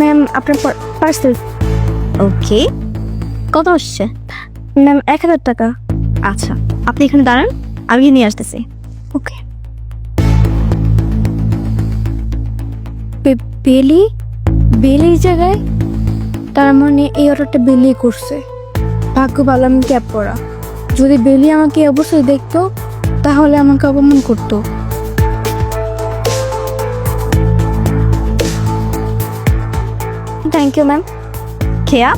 Ma'am আপনার parcel. ওকে, কত আসছে? ম্যাম 1000 টাকা। আচ্ছা, আপনি এখানে দাঁড়ান, আমি গিয়ে নিয়ে আসতেছি। ওকে। বেলি বেলির জায়গায়, তার মানে এই অর্ডারটা বেলি করছে। ভাগ্য ভালো আমি ক্যাব পরা, যদি বেলি আমাকে এই অবস্থায় দেখতো তাহলে আমাকে অপমান করতো। Thank you ma'am. খেয়া,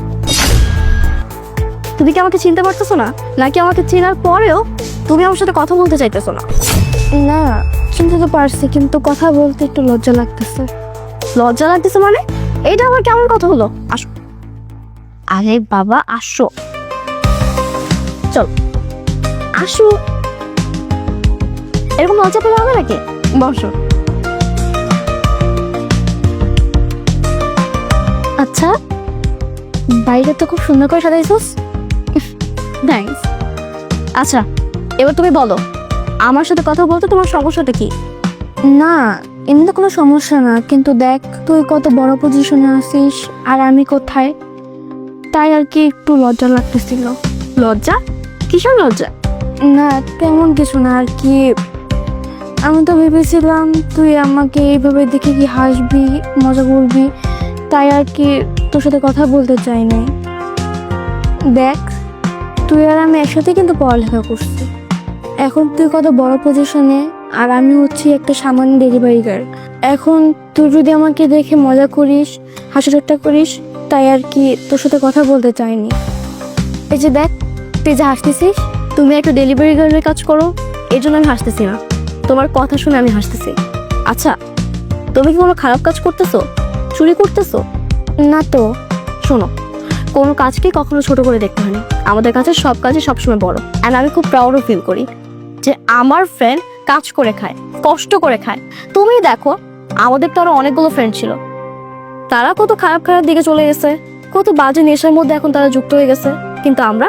তুমি কি আমাকে চিনতে পারতেছো না, নাকি আমাকে চেনার পরেও তুমি আমার সাথে কথা বলতে চাইতেছো না? না, চিনতে তো পারছি, কিন্তু কথা বলতে একটু লজ্জা লাগতেছে। লজ্জা লাগতেছে মানে? এইটা আমার কেমন কথা হলো? আসো। আরে বাবা, আসো, চল আসো। এরকম লজ্জা পেলে হবে নাকি? বসো। আচ্ছা, বাইরে তো খুব সুন্দর করে সাজাইছস। থ্যাঙ্কস। আচ্ছা, এবার তুমি বলো, আমার সাথে কথা বলতে তোমার সমস্যাটা কি? না, এমনি কোনো সমস্যা না, কিন্তু দেখ তুই কত বড় পজিশনে আছিস আর আমি কোথায়, তাই আর কি একটু লজ্জা লাগতেছিল। লজ্জা? কিসের লজ্জা? না, তেমন কিছু না আর কি। আমি তো ভেবেছিলাম তুই আমাকে এইভাবে দেখে কি হাসবি, মজা করবি, তাই আর কি তোর সাথে কথা বলতে চাই নাই। দেখ, তুই আর আমি একসাথে কিন্তু পড়ালেখা করছি, এখন তুই কত বড় পজিশনে আর আমি হচ্ছি একটা সামান্য ডেলিভারি গার্ল। এখন তুই যদি আমাকে দেখে মজা করিস, হাসি ঠাট্টা করিস, তাই আর কি তোর সাথে কথা বলতে চাইনি। এই যে দেখ, তুই যে হাসতেছিস। তুমি একটা ডেলিভারি গার্লের কাজ করো, এই জন্য আমি হাসতেছি না, তোমার কথা শুনে আমি হাসতেছি। আচ্ছা, তুমি কি কোনো খারাপ কাজ করতেছো? চুরি করতেছো? না তো। শোনো, কোনো কাজকে কখনো ছোট করে দেখতে হয় না, আমাদের কাছে সব কাজই সবসময় বড়। অ্যান্ড আমি খুব প্রাউডও ফিল করি যে আমার ফ্রেন্ড কাজ করে খায়, কষ্ট করে খায়। তুমি দেখো, আমাদের তো আরো অনেকগুলো ফ্রেন্ড ছিল, তারা কত খারাপ খারাপ দিকে চলে গেছে, কত বাজে নেশার মধ্যে এখন তারা যুক্ত হয়ে গেছে, কিন্তু আমরা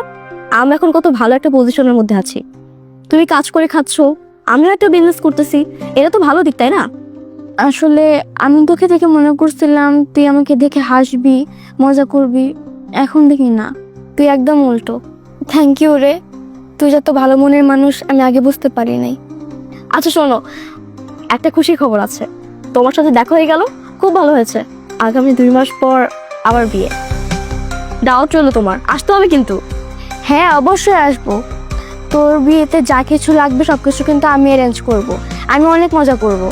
এখন কত ভালো একটা পজিশনের মধ্যে আছি। তুমি কাজ করে খাচ্ছো, আমিও একটা বিজনেস করতেছি, এটা তো ভালো দিক, তাই না? আসলে আমি তোকে দেখে মনে করছিলাম তুই আমাকে দেখে হাসবি, মজা করবি, এখন দেখি না, তুই একদম উল্টো। থ্যাংক ইউ রে, তুই যত ভালো মনের মানুষ আমি আগে বুঝতে পারি নাই। আচ্ছা শোনো, একটা খুশির খবর আছে, তোমার সাথে দেখা হয়ে গেল, খুব ভালো হয়েছে। আগামী 2 মাস পর আবার বিয়ে, দাওয়াত রইলো, তোমার আসতে হবে কিন্তু। হ্যাঁ, অবশ্যই আসবো। তোর বিয়েতে যা কিছু লাগবে সব কিছু কিন্তু আমি অ্যারেঞ্জ করব, আমি অনেক মজা করব।